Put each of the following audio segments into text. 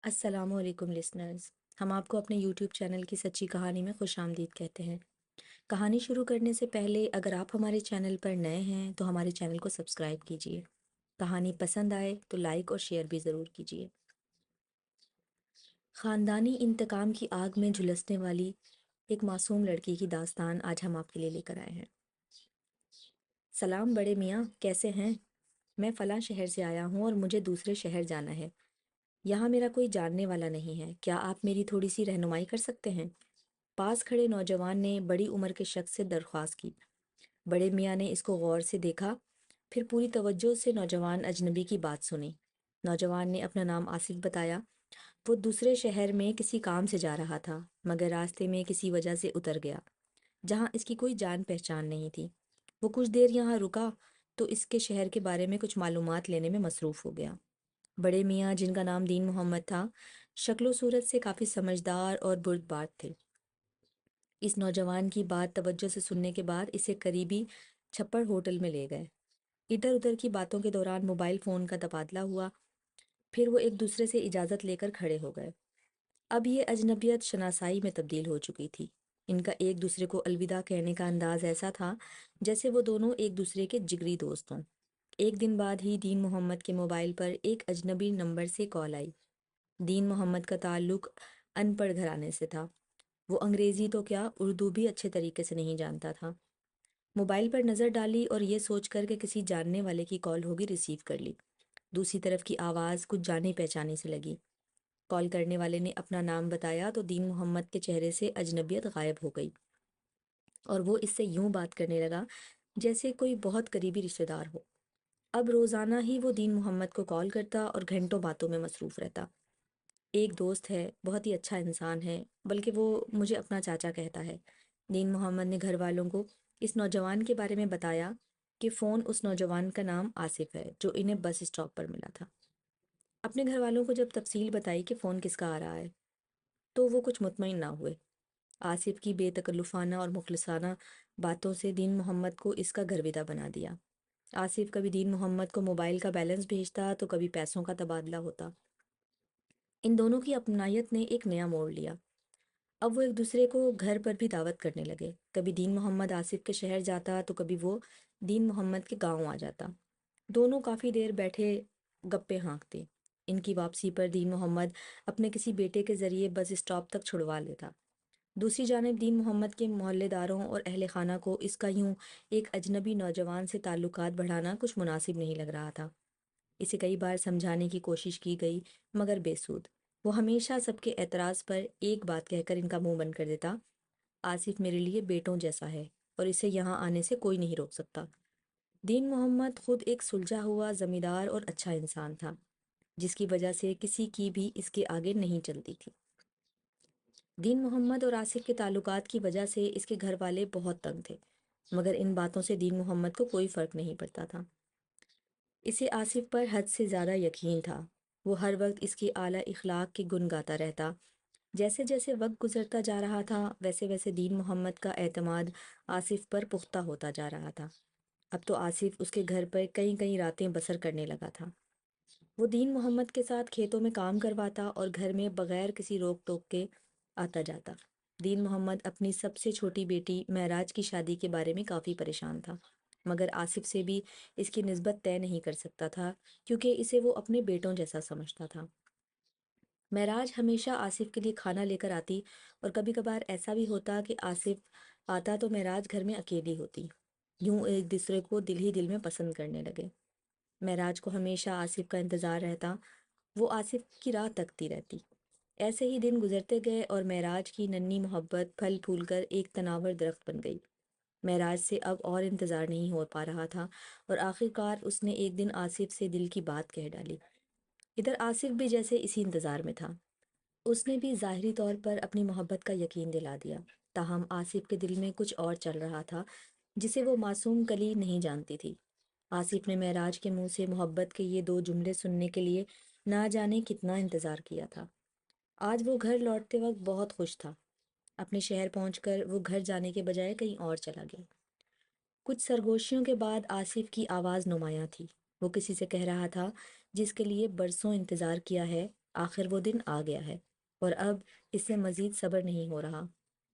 السلام علیکم لسنرز، ہم آپ کو اپنے یوٹیوب چینل کی سچی کہانی میں خوش آمدید کہتے ہیں۔ کہانی شروع کرنے سے پہلے اگر آپ ہمارے چینل پر نئے ہیں تو ہمارے چینل کو سبسکرائب کیجیے۔ کہانی پسند آئے تو لائک اور شیئر بھی ضرور کیجیے۔ خاندانی انتقام کی آگ میں جھلسنے والی ایک معصوم لڑکی کی داستان آج ہم آپ کے لیے لے کر آئے ہیں۔ سلام بڑے میاں، کیسے ہیں؟ میں فلاں شہر سے آیا ہوں اور مجھے دوسرے شہر جانا ہے۔ یہاں میرا کوئی جاننے والا نہیں ہے، کیا آپ میری تھوڑی سی رہنمائی کر سکتے ہیں؟ پاس کھڑے نوجوان نے بڑی عمر کے شخص سے درخواست کی۔ بڑے میاں نے اس کو غور سے دیکھا، پھر پوری توجہ سے نوجوان اجنبی کی بات سنی۔ نوجوان نے اپنا نام آصف بتایا۔ وہ دوسرے شہر میں کسی کام سے جا رہا تھا، مگر راستے میں کسی وجہ سے اتر گیا جہاں اس کی کوئی جان پہچان نہیں تھی۔ وہ کچھ دیر یہاں رکا تو اس کے شہر کے بارے میں کچھ معلومات لینے میں مصروف ہو گیا۔ بڑے میاں، جن کا نام دین محمد تھا، شکل و صورت سے کافی سمجھدار اور بردبار تھے۔ اس نوجوان کی بات توجہ سے سننے کے بعد اسے قریبی چھپڑ ہوٹل میں لے گئے۔ ادھر ادھر کی باتوں کے دوران موبائل فون کا تبادلہ ہوا، پھر وہ ایک دوسرے سے اجازت لے کر کھڑے ہو گئے۔ اب یہ اجنبیت شناسائی میں تبدیل ہو چکی تھی۔ ان کا ایک دوسرے کو الوداع کہنے کا انداز ایسا تھا جیسے وہ دونوں ایک دوسرے کے جگری دوست ہوں۔ ایک دن بعد ہی دین محمد کے موبائل پر ایک اجنبی نمبر سے کال آئی۔ دین محمد کا تعلق ان پڑھ گھرانے سے تھا۔ وہ انگریزی تو کیا، اردو بھی اچھے طریقے سے نہیں جانتا تھا۔ موبائل پر نظر ڈالی اور یہ سوچ کر کہ کسی جاننے والے کی کال ہوگی، ریسیو کر لی۔ دوسری طرف کی آواز کچھ جانی پہچانی سے لگی۔ کال کرنے والے نے اپنا نام بتایا تو دین محمد کے چہرے سے اجنبیت غائب ہو گئی اور وہ اس سے یوں بات کرنے لگا جیسے کوئی بہت قریبی رشتہ دار ہو۔ اب روزانہ ہی وہ دین محمد کو کال کرتا اور گھنٹوں باتوں میں مصروف رہتا۔ ایک دوست ہے، بہت ہی اچھا انسان ہے، بلکہ وہ مجھے اپنا چاچا کہتا ہے۔ دین محمد نے گھر والوں کو اس نوجوان کے بارے میں بتایا کہ فون اس نوجوان کا نام آصف ہے جو انہیں بس اسٹاپ پر ملا تھا۔ اپنے گھر والوں کو جب تفصیل بتائی کہ فون کس کا آ رہا ہے تو وہ کچھ مطمئن نہ ہوئے۔ آصف کی بے تکلفانہ اور مخلصانہ باتوں سے دین محمد کو اس کا گرویدہ بنا دیا۔ آصف کبھی دین محمد کو موبائل کا بیلنس بھیجتا تو کبھی پیسوں کا تبادلہ ہوتا۔ ان دونوں کی اپنائیت نے ایک نیا موڑ لیا۔ اب وہ ایک دوسرے کو گھر پر بھی دعوت کرنے لگے۔ کبھی دین محمد آصف کے شہر جاتا تو کبھی وہ دین محمد کے گاؤں آ جاتا۔ دونوں کافی دیر بیٹھے گپے ہانکتے۔ ان کی واپسی پر دین محمد اپنے کسی بیٹے کے ذریعے بس اسٹاپ تک چھڑوا لیتا۔ دوسری جانب دین محمد کے محلے داروں اور اہل خانہ کو اس کا یوں ایک اجنبی نوجوان سے تعلقات بڑھانا کچھ مناسب نہیں لگ رہا تھا۔ اسے کئی بار سمجھانے کی کوشش کی گئی مگر بے سود۔ وہ ہمیشہ سب کے اعتراض پر ایک بات کہہ کر ان کا منہ بند کر دیتا: آصف میرے لیے بیٹوں جیسا ہے اور اسے یہاں آنے سے کوئی نہیں روک سکتا۔ دین محمد خود ایک سلجھا ہوا زمیندار اور اچھا انسان تھا، جس کی وجہ سے کسی کی بھی اس کے آگے نہیں چلتی تھی۔ دین محمد اور آصف کے تعلقات کی وجہ سے اس کے گھر والے بہت تنگ تھے، مگر ان باتوں سے دین محمد کو کوئی فرق نہیں پڑتا تھا۔ اسے آصف پر حد سے زیادہ یقین تھا۔ وہ ہر وقت اس کی اعلیٰ اخلاق کے گن گاتا رہتا۔ جیسے جیسے وقت گزرتا جا رہا تھا ویسے ویسے دین محمد کا اعتماد آصف پر پختہ ہوتا جا رہا تھا۔ اب تو آصف اس کے گھر پر کئی کئی راتیں بسر کرنے لگا تھا۔ وہ دین محمد کے ساتھ کھیتوں میں کام کرواتا اور گھر میں بغیر کسی روک ٹوک کے آتا جاتا۔ دین محمد اپنی سب سے چھوٹی بیٹی معراج کی شادی کے بارے میں کافی پریشان تھا، مگر آصف سے بھی اس کی نسبت طے نہیں کر سکتا تھا کیونکہ اسے وہ اپنے بیٹوں جیسا سمجھتا تھا۔ معراج ہمیشہ آصف کے لیے کھانا لے کر آتی اور کبھی کبھار ایسا بھی ہوتا کہ آصف آتا تو معراج گھر میں اکیلی ہوتی۔ یوں ایک دوسرے کو دل ہی دل میں پسند کرنے لگے۔ معراج کو ہمیشہ آصف کا انتظار رہتا، وہ آصف کی راہ تکتی رہتی۔ ایسے ہی دن گزرتے گئے اور معراج کی ننھی محبت پھل پھول کر ایک تناور درخت بن گئی۔ معراج سے اب اور انتظار نہیں ہو پا رہا تھا اور آخر کار اس نے ایک دن آصف سے دل کی بات کہہ ڈالی۔ ادھر آصف بھی جیسے اسی انتظار میں تھا۔ اس نے بھی ظاہری طور پر اپنی محبت کا یقین دلا دیا، تاہم آصف کے دل میں کچھ اور چل رہا تھا جسے وہ معصوم کلی نہیں جانتی تھی۔ آصف نے معراج کے منہ سے محبت کے یہ دو جملے سننے کے لیے نہ جانے کتنا انتظار کیا تھا۔ آج وہ گھر لوٹتے وقت بہت خوش تھا۔ اپنے شہر پہنچ کر وہ گھر جانے کے بجائے کہیں اور چلا گیا۔ کچھ سرگوشیوں کے بعد آصف کی آواز نمایاں تھی۔ وہ کسی سے کہہ رہا تھا جس کے لیے برسوں انتظار کیا ہے آخر وہ دن آ گیا ہے اور اب اس سے مزید صبر نہیں ہو رہا۔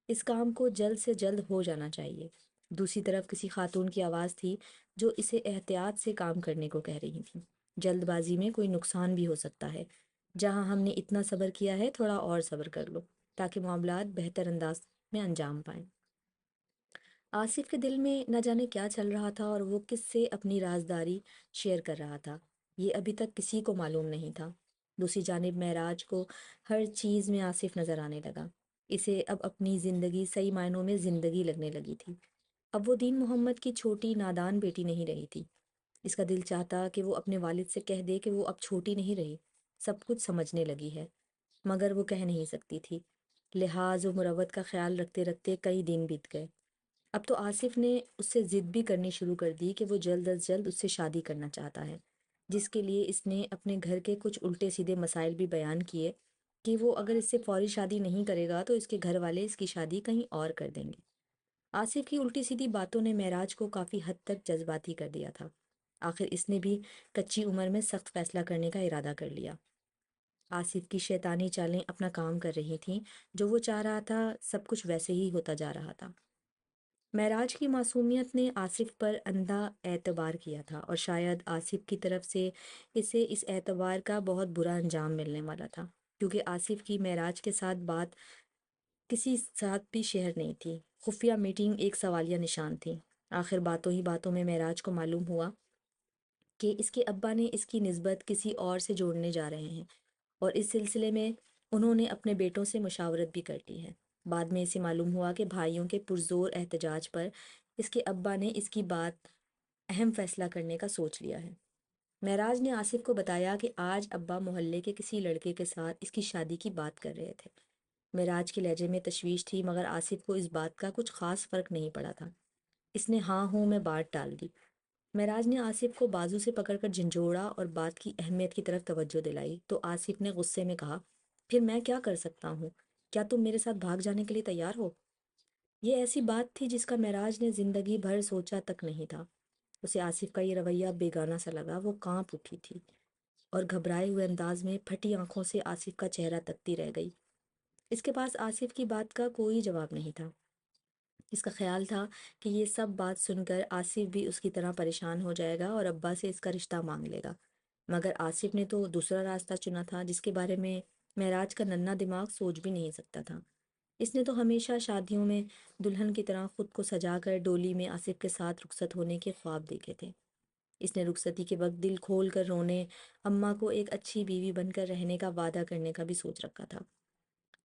اس کام کو جلد سے جلد ہو جانا چاہیے۔ دوسری طرف کسی خاتون کی آواز تھی جو اسے احتیاط سے کام کرنے کو کہہ رہی تھی۔ جلد بازی میں کوئی نقصان بھی ہو سکتا ہے۔ جہاں ہم نے اتنا صبر کیا ہے تھوڑا اور صبر کر لو تاکہ معاملات بہتر انداز میں انجام پائیں۔ آصف کے دل میں نہ جانے کیا چل رہا تھا اور وہ کس سے اپنی رازداری شیئر کر رہا تھا، یہ ابھی تک کسی کو معلوم نہیں تھا۔ دوسری جانب معراج کو ہر چیز میں آصف نظر آنے لگا۔ اسے اب اپنی زندگی صحیح معنوں میں زندگی لگنے لگی تھی۔ اب وہ دین محمد کی چھوٹی نادان بیٹی نہیں رہی تھی۔ اس کا دل چاہتا کہ وہ اپنے والد سے کہہ دے کہ وہ اب چھوٹی نہیں رہی، سب کچھ سمجھنے لگی ہے، مگر وہ کہہ نہیں سکتی تھی۔ لحاظ و مروت کا خیال رکھتے رکھتے کئی دن بیت گئے۔ اب تو آصف نے اس سے ضد بھی کرنی شروع کر دی کہ وہ جلد از جلد اس سے شادی کرنا چاہتا ہے، جس کے لیے اس نے اپنے گھر کے کچھ الٹے سیدھے مسائل بھی بیان کیے کہ وہ اگر اس سے فوری شادی نہیں کرے گا تو اس کے گھر والے اس کی شادی کہیں اور کر دیں گے۔ آصف کی الٹی سیدھی باتوں نے معراج کو کافی حد تک جذباتی کر دیا تھا۔ آخر اس نے بھی کچی عمر میں سخت فیصلہ کرنے کا ارادہ کر لیا۔ آصف کی شیطانی چالیں اپنا کام کر رہی تھیں، جو وہ چاہ رہا تھا سب کچھ ویسے ہی ہوتا جا رہا تھا۔ معراج کی معصومیت نے آصف پر اندھا اعتبار کیا تھا اور شاید آصف کی طرف سے اسے اس اعتبار کا بہت برا انجام ملنے والا تھا، کیونکہ آصف کی معراج کے ساتھ بات کسی ساتھ بھی شہر نہیں تھی۔ خفیہ میٹنگ ایک سوالیہ نشان تھی۔ آخر باتوں ہی باتوں میں معراج کو معلوم ہوا کہ اس کے ابا نے اس کی نسبت کسی اور سے جوڑنے جا رہے ہیں، اور اس سلسلے میں انہوں نے اپنے بیٹوں سے مشاورت بھی کر لی ہے۔ بعد میں اسے معلوم ہوا کہ بھائیوں کے پرزور احتجاج پر اس کے ابا نے اس کی بات اہم فیصلہ کرنے کا سوچ لیا ہے۔ معراج نے آصف کو بتایا کہ آج ابا محلے کے کسی لڑکے کے ساتھ اس کی شادی کی بات کر رہے تھے۔ معراج کے لہجے میں تشویش تھی، مگر آصف کو اس بات کا کچھ خاص فرق نہیں پڑا تھا۔ اس نے ہاں ہوں میں بات ٹال دی۔ معراج نے آصف کو بازو سے پکڑ کر جھنجھوڑا اور بات کی اہمیت کی طرف توجہ دلائی تو آصف نے غصے میں کہا، پھر میں کیا کر سکتا ہوں؟ کیا تم میرے ساتھ بھاگ جانے کے لیے تیار ہو؟ یہ ایسی بات تھی جس کا معراج نے زندگی بھر سوچا تک نہیں تھا۔ اسے آصف کا یہ رویہ بیگانہ سا لگا۔ وہ کانپ اٹھی تھی اور گھبرائے ہوئے انداز میں پھٹی آنکھوں سے آصف کا چہرہ تکتی رہ گئی۔ اس کے پاس آصف کی بات کا کوئی جواب نہیں تھا۔ اس کا خیال تھا کہ یہ سب بات سن کر آصف بھی اس کی طرح پریشان ہو جائے گا اور ابا سے اس کا رشتہ مانگ لے گا، مگر آصف نے تو دوسرا راستہ چنا تھا جس کے بارے میں معراج کا ننھا دماغ سوچ بھی نہیں سکتا تھا۔ اس نے تو ہمیشہ شادیوں میں دلہن کی طرح خود کو سجا کر ڈولی میں آصف کے ساتھ رخصت ہونے کے خواب دیکھے تھے۔ اس نے رخصتی کے وقت دل کھول کر رونے، اماں کو ایک اچھی بیوی بن کر رہنے کا وعدہ کرنے کا بھی سوچ رکھا تھا۔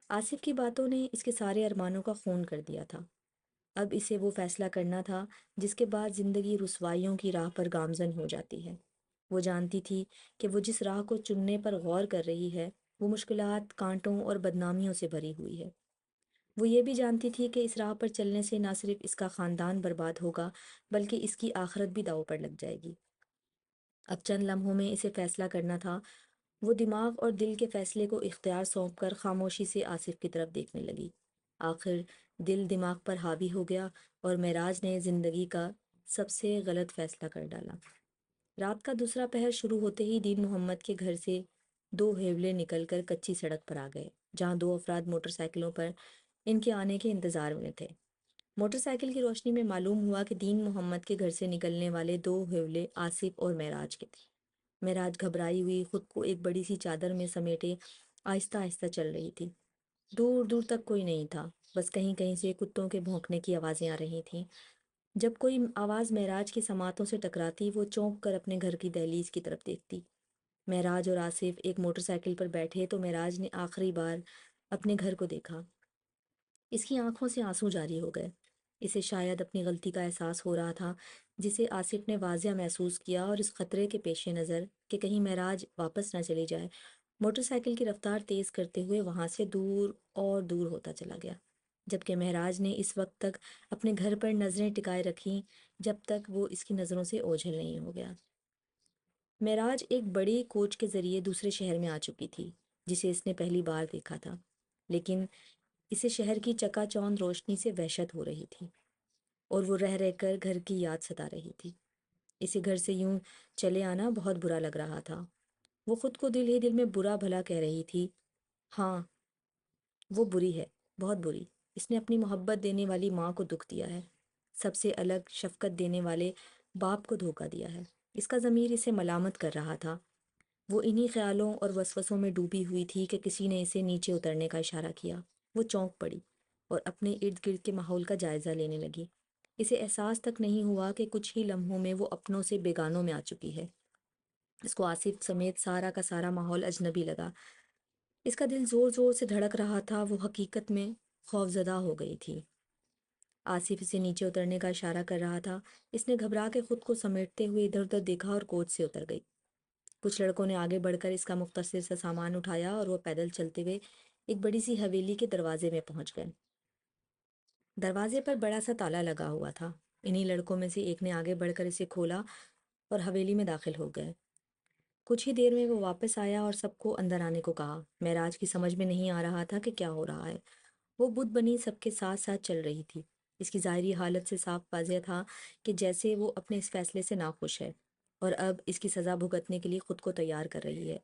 آصف کی باتوں نے اس کے سارے ارمانوں کا خون کر دیا تھا۔ اب اسے وہ فیصلہ کرنا تھا جس کے بعد زندگی رسوائیوں کی راہ پر گامزن ہو جاتی ہے۔ وہ جانتی تھی کہ وہ جس راہ کو چننے پر غور کر رہی ہے وہ مشکلات، کانٹوں اور بدنامیوں سے بھری ہوئی ہے۔ وہ یہ بھی جانتی تھی کہ اس راہ پر چلنے سے نہ صرف اس کا خاندان برباد ہوگا بلکہ اس کی آخرت بھی داؤ پر لگ جائے گی۔ اب چند لمحوں میں اسے فیصلہ کرنا تھا۔ وہ دماغ اور دل کے فیصلے کو اختیار سونپ کر خاموشی سے آصف کی طرف دیکھنے لگی۔ آخر دل دماغ پر حاوی ہو گیا اور معراج نے زندگی کا سب سے غلط فیصلہ کر ڈالا۔ رات کا دوسرا پہر شروع ہوتے ہی دین محمد کے گھر سے دو ہیولے نکل کر کچی سڑک پر آ گئے، جہاں دو افراد موٹر سائیکلوں پر ان کے آنے کے انتظار میں تھے۔ موٹر سائیکل کی روشنی میں معلوم ہوا کہ دین محمد کے گھر سے نکلنے والے دو ہیولے آصف اور معراج کے تھے۔ معراج گھبرائی ہوئی خود کو ایک بڑی سی چادر میں سمیٹے آہستہ آہستہ چل رہی تھی۔ دور دور تک کوئی نہیں تھا، بس کہیں کہیں سے کتوں کے بھونکنے کی آوازیں آ رہی تھیں۔ جب کوئی آواز معراج کی سماعتوں سے ٹکراتی وہ چونک کر اپنے گھر کی دہلیز کی طرف دیکھتی۔ معراج اور آصف ایک موٹر سائیکل پر بیٹھے تو معراج نے آخری بار اپنے گھر کو دیکھا۔ اس کی آنکھوں سے آنسو جاری ہو گئے۔ اسے شاید اپنی غلطی کا احساس ہو رہا تھا جسے آصف نے واضح محسوس کیا، اور اس خطرے کے پیش نظر کہ کہیں معراج واپس نہ چلی جائے، موٹر سائیکل کی رفتار تیز کرتے ہوئے وہاں سے دور اور دور ہوتا چلا گیا، جبکہ معراج نے اس وقت تک اپنے گھر پر نظریں ٹکائے رکھیں جب تک وہ اس کی نظروں سے اوجھل نہیں ہو گیا۔ معراج ایک بڑی کوچ کے ذریعے دوسرے شہر میں آ چکی تھی جسے اس نے پہلی بار دیکھا تھا، لیکن اسے شہر کی چکا چوند روشنی سے وحشت ہو رہی تھی اور وہ رہ رہ کر گھر کی یاد ستا رہی تھی۔ اسے گھر سے یوں چلے آنا بہت برا لگ رہا تھا۔ وہ خود کو دل ہی دل میں برا بھلا کہہ رہی تھی۔ ہاں، وہ بری ہے، بہت بری۔ اس نے اپنی محبت دینے والی ماں کو دکھ دیا ہے، سب سے الگ شفقت دینے والے باپ کو دھوکا دیا ہے۔ اس کا ضمیر اسے ملامت کر رہا تھا۔ وہ انہی خیالوں اور وسوسوں میں ڈوبی ہوئی تھی کہ کسی نے اسے نیچے اترنے کا اشارہ کیا۔ وہ چونک پڑی اور اپنے ارد گرد کے ماحول کا جائزہ لینے لگی۔ اسے احساس تک نہیں ہوا کہ کچھ ہی لمحوں میں وہ اپنوں سے بیگانوں میں آ چکی ہے۔ اس کو آصف سمیت سارا کا سارا ماحول اجنبی لگا۔ اس کا دل زور زور سے دھڑک رہا تھا، وہ حقیقت میں خوفزدہ ہو گئی تھی۔ آصف اسے نیچے اترنے کا اشارہ کر رہا تھا۔ اس نے گھبرا کے خود کو سمیٹتے ہوئے ادھر ادھر دیکھا اور کوچ سے اتر گئی۔ کچھ لڑکوں نے آگے بڑھ کر اس کا مختصر سا سامان اٹھایا اور وہ پیدل چلتے ہوئے ایک بڑی سی حویلی کے دروازے میں پہنچ گئے۔ دروازے پر بڑا سا تالا لگا ہوا تھا۔ انہی لڑکوں میں سے ایک نے آگے بڑھ کر اسے کھولا اور حویلی میں داخل ہو گئے۔ کچھ ہی دیر میں وہ واپس آیا اور سب کو اندر آنے کو کہا۔ معراج کی سمجھ میں نہیں آ رہا تھا کہ کیا ہو رہا ہے۔ وہ بت بنی سب کے ساتھ ساتھ چل رہی تھی۔ اس کی ظاہری حالت سے صاف واضح تھا کہ جیسے وہ اپنے اس فیصلے سے ناخوش ہے اور اب اس کی سزا بھگتنے کے لیے خود کو تیار کر رہی ہے۔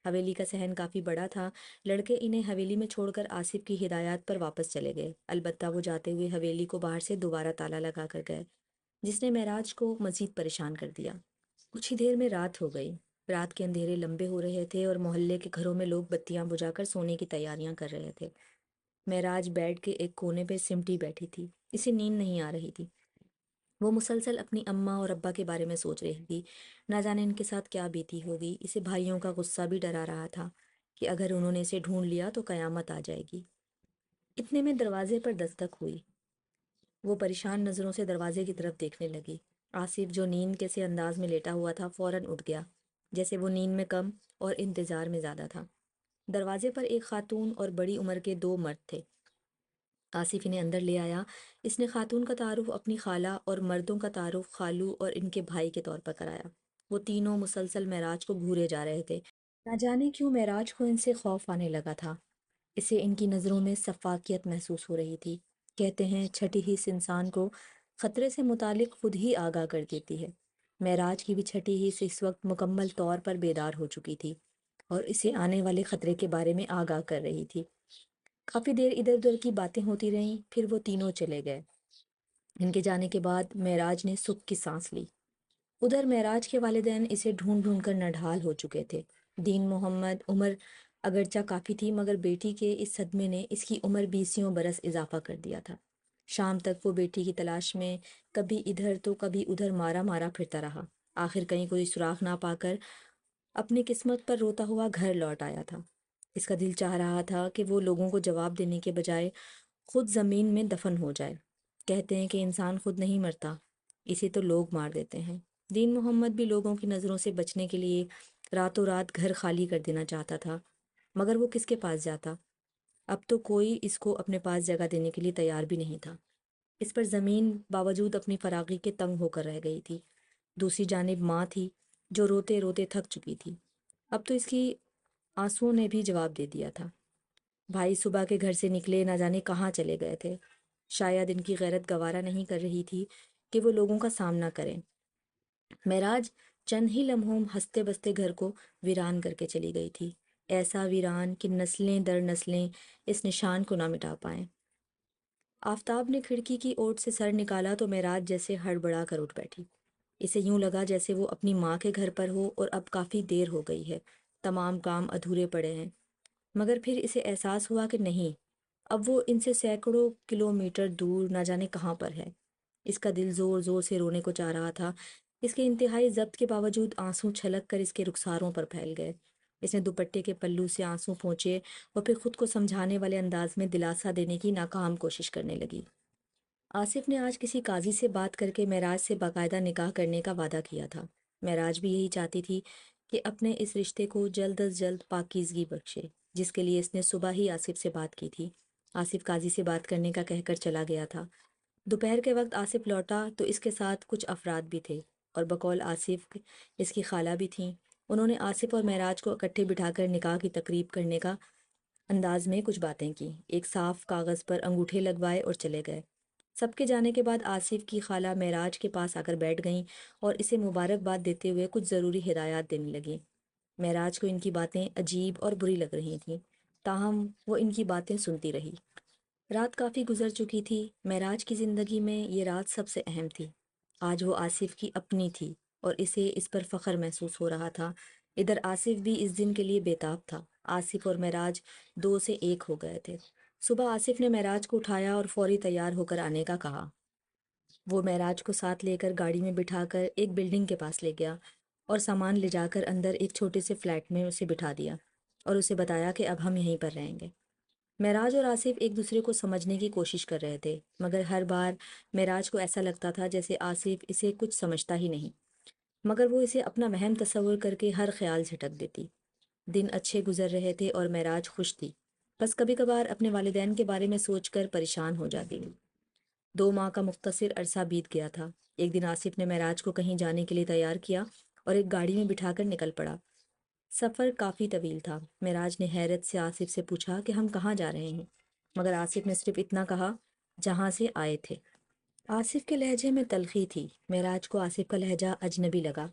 حویلی کا صحن کافی بڑا تھا۔ لڑکے انہیں حویلی میں چھوڑ کر آصف کی ہدایات پر واپس چلے گئے۔ البتہ وہ جاتے ہوئے حویلی کو باہر سے دوبارہ تالا لگا کر گئے، جس نے معراج کو مزید پریشان کر دیا۔ کچھ ہی دیر میں رات ہو گئی۔ رات کے اندھیرے لمبے ہو رہے تھے اور محلے کے گھروں میں لوگ بتیاں بجھا کر سونے کی تیاریاں کر رہے تھے۔ معراج بیڈ کے ایک کونے پہ سمٹی بیٹھی تھی۔ اسے نیند نہیں آ رہی تھی۔ وہ مسلسل اپنی اماں اور ابا کے بارے میں سوچ رہی تھی۔ نہ جانے ان کے ساتھ کیا بیتی ہوگی۔ اسے بھائیوں کا غصہ بھی ڈرا رہا تھا کہ اگر انہوں نے اسے ڈھونڈ لیا تو قیامت آ جائے گی۔ اتنے میں دروازے پر دستک ہوئی۔ وہ پریشان نظروں سے دروازے کی طرف دیکھنے لگی۔ آصف جو نیند کے سے انداز میں لیٹا ہوا تھا فوراً اٹھ گیا، جیسے وہ نیند میں کم اور انتظار میں زیادہ تھا۔ دروازے پر ایک خاتون اور بڑی عمر کے دو مرد تھے۔ آصف انہیں اندر لے آیا۔ اس نے خاتون کا تعارف اپنی خالہ اور مردوں کا تعارف خالو اور ان کے بھائی کے طور پر کرایا۔ وہ تینوں مسلسل معراج کو گھورے جا رہے تھے۔ نہ جانے کیوں معراج کو ان سے خوف آنے لگا تھا۔ اسے ان کی نظروں میں سفاکیت محسوس ہو رہی تھی۔ کہتے ہیں چھٹی حس انسان کو خطرے سے متعلق خود ہی آگاہ کر دیتی ہے۔ معراج کی بھی چھٹی حس اس وقت مکمل طور پر بیدار ہو چکی تھی اور اسے آنے والے خطرے کے بارے میں آگاہ کر رہی تھی۔ کافی دیر ادھر ادھر کی باتیں ہوتی رہیں، پھر وہ تینوں چلے گئے۔ ان کے جانے کے بعد معراج نے سکھ کی سانس لی۔ ادھر معراج کے والدین اسے ڈھونڈ ڈھونڈ کر نڈھال ہو چکے تھے۔ دین محمد عمر اگرچہ کافی تھی، مگر بیٹی کے اس صدمے نے اس کی عمر 20 برس اضافہ کر دیا تھا۔ شام تک وہ بیٹی کی تلاش میں کبھی ادھر تو کبھی ادھر مارا مارا پھرتا رہا۔ آخر کہیں کوئی سراغ نہ پا کر اپنی قسمت پر روتا ہوا گھر لوٹ آیا تھا۔ اس کا دل چاہ رہا تھا کہ وہ لوگوں کو جواب دینے کے بجائے خود زمین میں دفن ہو جائے۔ کہتے ہیں کہ انسان خود نہیں مرتا، اسے تو لوگ مار دیتے ہیں۔ دین محمد بھی لوگوں کی نظروں سے بچنے کے لیے راتوں رات گھر خالی کر دینا چاہتا تھا، مگر وہ کس کے پاس جاتا؟ اب تو کوئی اس کو اپنے پاس جگہ دینے کے لیے تیار بھی نہیں تھا۔ اس پر زمین باوجود اپنی فراغی کے تنگ ہو کر رہ گئی تھی۔ دوسری جانب ماں تھی جو روتے روتے تھک چکی تھی۔ اب تو اس کی آنسوؤں نے بھی جواب دے دیا تھا۔ بھائی صبح کے گھر سے نکلے نہ جانے کہاں چلے گئے تھے۔ شاید ان کی غیرت گوارا نہیں کر رہی تھی کہ وہ لوگوں کا سامنا کریں۔ معراج چند ہی لمحوں ہنستے بستے گھر کو ویران کر کے چلی گئی تھی، ایسا ویران کہ نسلیں در نسلیں اس نشان کو نہ مٹا پائیں۔ آفتاب نے کھڑکی کی اوٹ سے سر نکالا تو معراج جیسے ہڑبڑا کر اٹھ بیٹھی۔ اسے یوں لگا جیسے وہ اپنی ماں کے گھر پر ہو اور اب کافی دیر ہو گئی ہے، تمام کام ادھورے پڑے ہیں۔ مگر پھر اسے احساس ہوا کہ نہیں، اب وہ ان سے سینکڑوں کلومیٹر دور نہ جانے کہاں پر ہے۔ اس کا دل زور زور سے رونے کو چاہ رہا تھا۔ اس کے انتہائی ضبط کے باوجود آنسو چھلک کر اس کے رخساروں پر پھیل گئے۔ اس نے دوپٹے کے پلو سے آنسو پونچھے اور پھر خود کو سمجھانے والے انداز میں دلاسا دینے کی ناکام کوشش کرنے لگی۔ آصف نے آج کسی قاضی سے بات کر کے معراج سے باقاعدہ نکاح کرنے کا وعدہ کیا تھا۔ معراج بھی یہی چاہتی تھی کہ اپنے اس رشتے کو جلد از جلد پاکیزگی بخشے، جس کے لیے اس نے صبح ہی آصف سے بات کی تھی۔ آصف قاضی سے بات کرنے کا کہہ کر چلا گیا تھا۔ دوپہر کے وقت آصف لوٹا تو اس کے ساتھ کچھ افراد بھی تھے اور بقول آصف اس کی خالہ بھی تھیں۔ انہوں نے آصف اور معراج کو اکٹھے بٹھا کر نکاح کی تقریب کرنے کا انداز میں کچھ باتیں کی، ایک صاف کاغذ پر انگوٹھے لگوائے اور چلے گئے۔ سب کے جانے کے بعد آصف کی خالہ معراج کے پاس آ کر بیٹھ گئیں اور اسے مبارکباد دیتے ہوئے کچھ ضروری ہدایات دینے لگیں۔ معراج کو ان کی باتیں عجیب اور بری لگ رہی تھیں، تاہم وہ ان کی باتیں سنتی رہی۔ رات کافی گزر چکی تھی، معراج کی زندگی میں یہ رات سب سے اہم تھی۔ آج وہ آصف کی اپنی تھی اور اسے اس پر فخر محسوس ہو رہا تھا۔ ادھر آصف بھی اس دن کے لیے بے تاب تھا۔ آصف اور معراج دو سے ایک ہو گئے تھے۔ صبح آصف نے معراج کو اٹھایا اور فوری تیار ہو کر آنے کا کہا۔ وہ معراج کو ساتھ لے کر گاڑی میں بٹھا کر ایک بلڈنگ کے پاس لے گیا اور سامان لے جا کر اندر ایک چھوٹے سے فلیٹ میں اسے بٹھا دیا اور اسے بتایا کہ اب ہم یہیں پر رہیں گے۔ معراج اور آصف ایک دوسرے کو سمجھنے کی کوشش کر رہے تھے، مگر ہر بار معراج کو ایسا لگتا تھا جیسے آصف اسے کچھ سمجھتا ہی نہیں، مگر وہ اسے اپنا وہم تصور کر کے ہر خیال جھٹک دیتی۔ دن اچھے گزر رہے تھے اور معراج خوش تھی، بس کبھی کبھار اپنے والدین کے بارے میں سوچ کر پریشان ہو جاتی۔ 2 ماہ کا مختصر عرصہ بیت گیا تھا۔ ایک دن آصف نے معراج کو کہیں جانے کے لیے تیار کیا اور ایک گاڑی میں بٹھا کر نکل پڑا۔ سفر کافی طویل تھا۔ معراج نے حیرت سے آصف سے پوچھا کہ ہم کہاں جا رہے ہیں، مگر آصف نے صرف اتنا کہا، جہاں سے آئے تھے۔ آصف کے لہجے میں تلخی تھی۔ معراج کو آصف کا لہجہ اجنبی لگا۔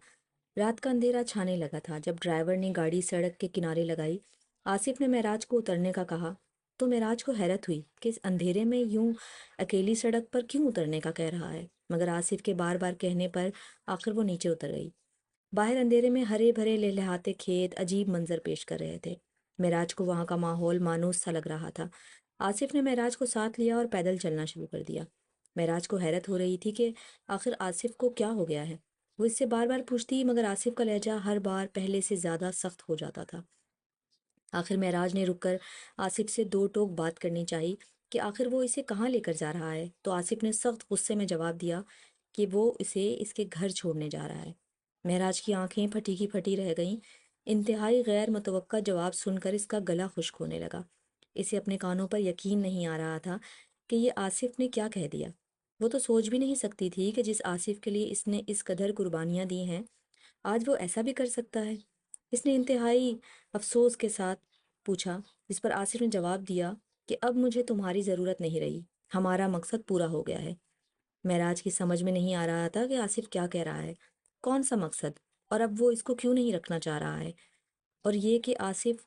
رات کا اندھیرا چھانے لگا تھا۔ جب ڈرائیور نے گاڑی سڑک کے کنارے لگائی، آصف نے معراج کو اترنے کا کہا تو معراج کو حیرت ہوئی کہ اس اندھیرے میں یوں اکیلی سڑک پر کیوں اترنے کا کہہ رہا ہے، مگر آصف کے بار بار کہنے پر آخر وہ نیچے اتر گئی۔ باہر اندھیرے میں ہرے بھرے لہلہاتے کھیت عجیب منظر پیش کر رہے تھے۔ معراج کو وہاں کا ماحول مانوس سا لگ رہا تھا۔ آصف نے معراج کو ساتھ لیا اور پیدل چلنا شروع کر دیا۔ معراج کو حیرت ہو رہی تھی کہ آخر آصف کو کیا ہو گیا ہے۔ وہ اس سے بار بار پوچھتی، مگر آصف کا لہجہ ہر بار پہلے سے زیادہ سخت ہو جاتا تھا۔ آخر معراج نے رک کر آصف سے 2 ٹوک بات کرنی چاہی کہ آخر وہ اسے کہاں لے کر جا رہا ہے، تو آصف نے سخت غصے میں جواب دیا کہ وہ اسے اس کے گھر چھوڑنے جا رہا ہے۔ معراج کی آنکھیں پھٹی کی پھٹی رہ گئیں۔ انتہائی غیر متوقع جواب سن کر اس کا گلا خشک ہونے لگا۔ اسے اپنے کانوں پر یقین نہیں آ رہا تھا کہ یہ آصف نے کیا کہہ دیا۔ وہ تو سوچ بھی نہیں سکتی تھی کہ جس آصف کے لیے اس نے اس قدر قربانیاں دی ہیں، آج وہ ایسا بھی کر سکتا ہے۔ اس نے انتہائی افسوس کے ساتھ پوچھا، جس پر آصف نے جواب دیا کہ اب مجھے تمہاری ضرورت نہیں رہی، ہمارا مقصد پورا ہو گیا ہے۔ معراج کی سمجھ میں نہیں آ رہا تھا کہ آصف کیا کہہ رہا ہے، کون سا مقصد، اور اب وہ اس کو کیوں نہیں رکھنا چاہ رہا ہے، اور یہ کہ آصف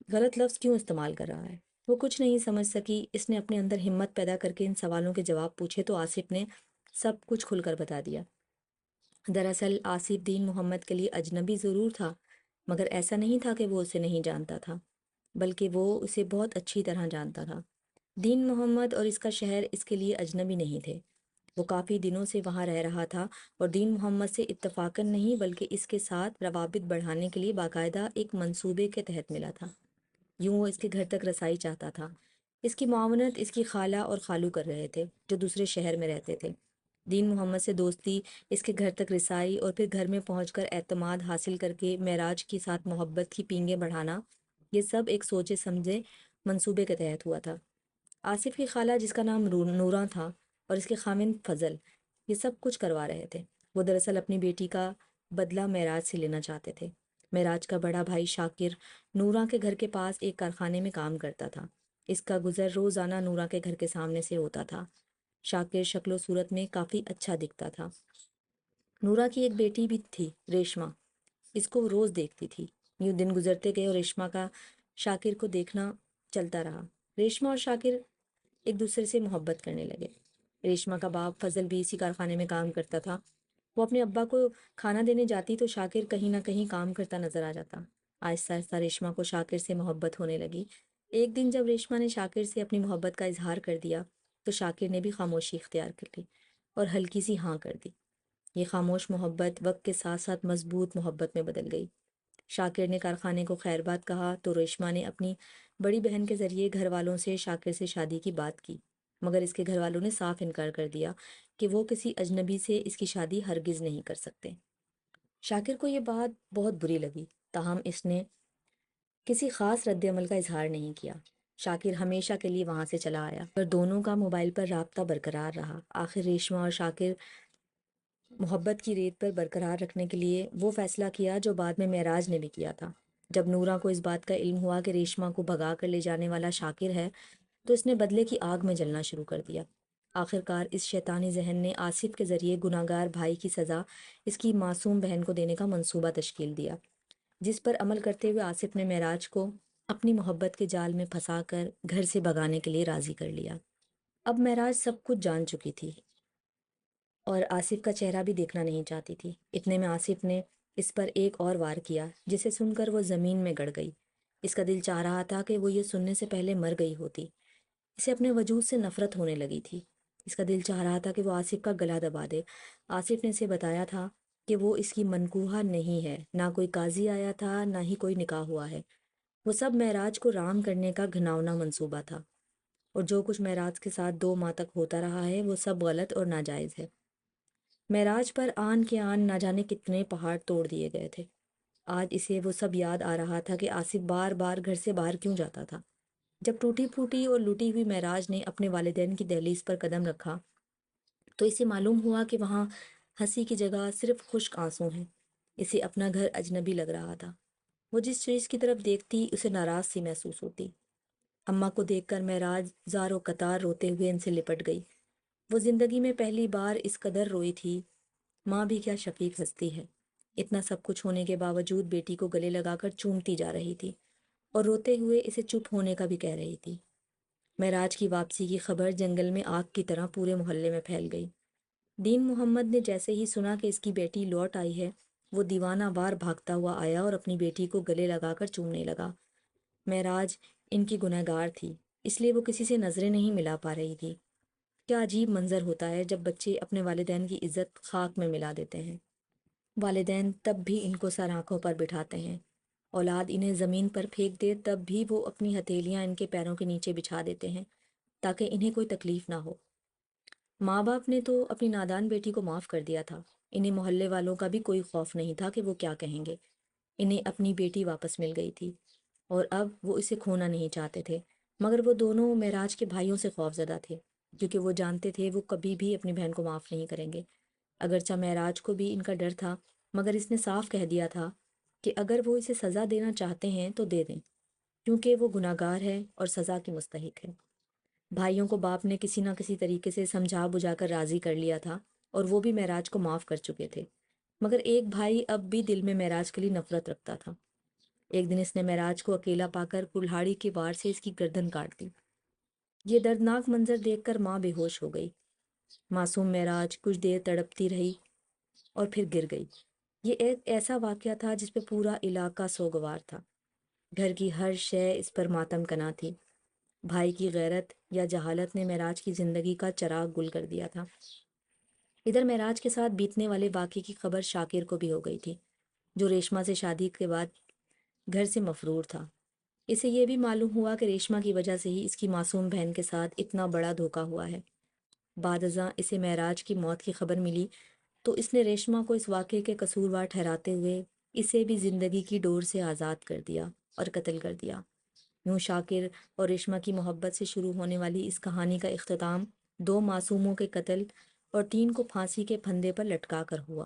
غلط لفظ کیوں استعمال کر رہا ہے۔ وہ کچھ نہیں سمجھ سکی۔ اس نے اپنے اندر ہمت پیدا کر کے ان سوالوں کے جواب پوچھے تو آصف نے سب کچھ کھل کر بتا دیا۔ دراصل آصف دین محمد کے لیے اجنبی ضرور تھا، مگر ایسا نہیں تھا کہ وہ اسے نہیں جانتا تھا، بلکہ وہ اسے بہت اچھی طرح جانتا تھا۔ دین محمد اور اس کا شہر اس کے لیے اجنبی نہیں تھے۔ وہ کافی دنوں سے وہاں رہ رہا تھا اور دین محمد سے اتفاقاً نہیں بلکہ اس کے ساتھ روابط بڑھانے کے لیے باقاعدہ ایک منصوبے کے تحت ملا تھا۔ یوں وہ اس کے گھر تک رسائی چاہتا تھا۔ اس کی معاونت اس کی خالہ اور خالو کر رہے تھے، جو دوسرے شہر میں رہتے تھے۔ دین محمد سے دوستی، اس کے گھر تک رسائی اور پھر گھر میں پہنچ کر اعتماد حاصل کر کے معراج کے ساتھ محبت کی پینگیں بڑھانا، یہ سب ایک سوچے سمجھے منصوبے کے تحت ہوا تھا۔ آصف کی خالہ، جس کا نام نوراں تھا، اور اس کے خاوند فضل، یہ سب کچھ کروا رہے تھے۔ وہ دراصل اپنی بیٹی کا بدلہ معراج سے لینا چاہتے تھے۔ معراج کا بڑا بھائی شاکر نوراں کے گھر کے پاس ایک کارخانے میں کام کرتا تھا۔ اس کا گزر روزانہ نوراں کے گھر کے سامنے سے ہوتا تھا۔ شاکر شکل و صورت میں کافی اچھا دکھتا تھا۔ نورا کی ایک بیٹی بھی تھی، ریشما۔ اس کو وہ روز دیکھتی تھی۔ یوں دن گزرتے گئے اور ریشما کا شاکر کو دیکھنا چلتا رہا۔ ریشما اور شاکر ایک دوسرے سے محبت کرنے لگے۔ ریشما کا باپ فضل بھی اسی کارخانے میں کام کرتا تھا۔ وہ اپنے ابا کو کھانا دینے جاتی تو شاکر کہیں نہ کہیں کام کرتا نظر آ جاتا۔ آہستہ آہستہ ریشما کو شاکر سے محبت ہونے لگی۔ ایک دن جب ریشما نے شاکر سے اپنی محبت کا اظہار کر دیا تو شاکر نے بھی خاموشی اختیار کر لی اور ہلکی سی ہاں کر دی۔ یہ خاموش محبت وقت کے ساتھ ساتھ مضبوط محبت میں بدل گئی۔ شاکر نے کارخانے کو خیر بات کہا تو ریشما نے اپنی بڑی بہن کے ذریعے گھر والوں سے شاکر سے شادی کی بات کی، مگر اس کے گھر والوں نے صاف انکار کر دیا کہ وہ کسی اجنبی سے اس کی شادی ہرگز نہیں کر سکتے۔ شاکر کو یہ بات بہت بری لگی، تاہم اس نے کسی خاص رد عمل کا اظہار نہیں کیا۔ شاکر ہمیشہ کے لیے وہاں سے چلا آیا، پر دونوں کا موبائل پر رابطہ برقرار رہا۔ آخر ریشما اور شاکر محبت کی ریت پر برقرار رکھنے کے لیے وہ فیصلہ کیا جو بعد میں معراج نے بھی کیا تھا۔ جب نورا کو اس بات کا علم ہوا کہ ریشما کو بھگا کر لے جانے والا شاکر ہے تو اس نے بدلے کی آگ میں جلنا شروع کر دیا۔ آخرکار اس شیطانی ذہن نے آصف کے ذریعے گناہگار بھائی کی سزا اس کی معصوم بہن کو دینے کا منصوبہ تشکیل دیا۔ جس پر عمل کرتے ہوئے آصف نے معراج کو اپنی محبت کے جال میں پھنسا کر گھر سے بھگانے کے لیے راضی کر لیا۔ اب معراج سب کچھ جان چکی تھی اور آصف کا چہرہ بھی دیکھنا نہیں چاہتی تھی۔ اتنے میں آصف نے اس پر ایک اور وار کیا جسے سن کر وہ زمین میں گڑ گئی۔ اس کا دل چاہ رہا تھا کہ وہ یہ سننے سے پہلے مر گئی ہوتی۔ اسے اپنے وجود سے نفرت ہونے لگی تھی۔ اس کا دل چاہ رہا تھا کہ وہ آصف کا گلا دبا دے۔ آصف نے اسے بتایا تھا کہ وہ اس کی منکوحہ نہیں ہے، نہ کوئی قاضی آیا تھا، نہ ہی کوئی نکاح ہوا ہے۔ وہ سب معراج کو رام کرنے کا گھناؤنا منصوبہ تھا، اور جو کچھ معراج کے ساتھ 2 ماہ تک ہوتا رہا ہے وہ سب غلط اور ناجائز ہے۔ معراج پر آن کے آن نہ جانے کتنے پہاڑ توڑ دیے گئے تھے۔ آج اسے وہ سب یاد آ رہا تھا کہ آصف بار بار گھر سے باہر کیوں جاتا تھا۔ جب ٹوٹی پھوٹی اور لوٹی ہوئی معراج نے اپنے والدین کی دہلیز پر قدم رکھا تو اسے معلوم ہوا کہ وہاں ہنسی کی جگہ صرف خشک آنسو ہیں۔ اسے اپنا گھر اجنبی لگ رہا تھا۔ وہ جس چیز کی طرف دیکھتی اسے ناراض سی محسوس ہوتی۔ اماں کو دیکھ کر معراج زار و قطار روتے ہوئے ان سے لپٹ گئی۔ وہ زندگی میں پہلی بار اس قدر روئی تھی۔ ماں بھی کیا شفیق ہستی ہے، اتنا سب کچھ ہونے کے باوجود بیٹی کو گلے لگا کر چومتی جا رہی تھی اور روتے ہوئے اسے چپ ہونے کا بھی کہہ رہی تھی۔ معراج کی واپسی کی خبر جنگل میں آگ کی طرح پورے محلے میں پھیل گئی۔ دین محمد نے جیسے ہی سنا کہ اس کی بیٹی لوٹ آئی ہے، وہ دیوانہ وار بھاگتا ہوا آیا اور اپنی بیٹی کو گلے لگا کر چومنے لگا۔ معراج ان کی گنہگار تھی، اس لیے وہ کسی سے نظریں نہیں ملا پا رہی تھی۔ کیا عجیب منظر ہوتا ہے جب بچے اپنے والدین کی عزت خاک میں ملا دیتے ہیں۔ والدین تب بھی ان کو سر آنکھوں پر بٹھاتے ہیں۔ اولاد انہیں زمین پر پھینک دے تب بھی وہ اپنی ہتھیلیاں ان کے پیروں کے نیچے بچھا دیتے ہیں تاکہ انہیں کوئی تکلیف نہ ہو۔ ماں باپ نے تو اپنی نادان بیٹی کو معاف کر دیا تھا، انہیں محلے والوں کا بھی کوئی خوف نہیں تھا کہ وہ کیا کہیں گے۔ انہیں اپنی بیٹی واپس مل گئی تھی اور اب وہ اسے کھونا نہیں چاہتے تھے، مگر وہ دونوں معراج کے بھائیوں سے خوف زدہ تھے، کیونکہ وہ جانتے تھے وہ کبھی بھی اپنی بہن کو معاف نہیں کریں گے۔ اگرچہ معراج کو بھی ان کا ڈر تھا، مگر اس نے صاف کہہ دیا تھا کہ اگر وہ اسے سزا دینا چاہتے ہیں تو دے دیں، کیونکہ وہ گناہگار ہے اور سزا کی مستحق ہے۔ بھائیوں کو باپ نے کسی نہ کسی طریقے سے سمجھا بجھا کر راضی کر لیا تھا اور وہ بھی معراج کو معاف کر چکے تھے، مگر ایک بھائی اب بھی دل میں معراج کے لیے نفرت رکھتا تھا۔ ایک دن اس نے معراج کو اکیلا پا کر کلہاڑی کے وار سے اس کی گردن کاٹ دی۔ یہ دردناک منظر دیکھ کر ماں بے ہوش ہو گئی۔ معصوم معراج کچھ دیر تڑپتی رہی اور پھر گر گئی۔ یہ ایک ایسا واقعہ تھا جس پہ پورا علاقہ سوگوار تھا۔ گھر کی ہر شے اس پر ماتم کنا تھی۔ بھائی کی غیرت یا جہالت نے معراج کی زندگی کا چراغ گل کر دیا تھا۔ ادھر معراج کے ساتھ بیتنے والے واقعے کی خبر شاکر کو بھی ہو گئی تھی، جو ریشمہ سے شادی کے بعد گھر سے مفرور تھا۔ اسے یہ بھی معلوم ہوا کہ ریشمہ کی وجہ سے ہی اس کی معصوم بہن کے ساتھ اتنا بڑا دھوکا ہوا ہے۔ بعد ازاں اسے معراج کی موت کی خبر ملی تو اس نے ریشمہ کو اس واقعے کے قصوروار ٹھہراتے ہوئے اسے بھی زندگی کی ڈور سے آزاد کر دیا اور قتل کر دیا۔ یوں شاکر اور ریشمہ کی محبت سے شروع ہونے والی اس کہانی کا اختتام 2 معصوموں کے قتل اور 3 کو پھانسی کے پھندے پر لٹکا کر ہوا۔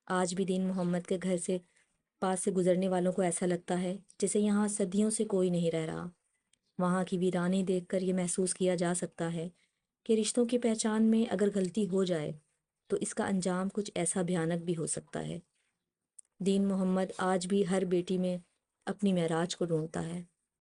آج بھی دین محمد کے گھر سے پاس سے گزرنے والوں کو ایسا لگتا ہے جیسے یہاں صدیوں سے کوئی نہیں رہ رہا۔ وہاں کی ویرانی دیکھ کر یہ محسوس کیا جا سکتا ہے کہ رشتوں کی پہچان میں اگر غلطی ہو جائے تو اس کا انجام کچھ ایسا بھیانک بھی ہو سکتا ہے۔ دین محمد آج بھی ہر بیٹی میں اپنی معراج کو ڈھونڈتا ہے۔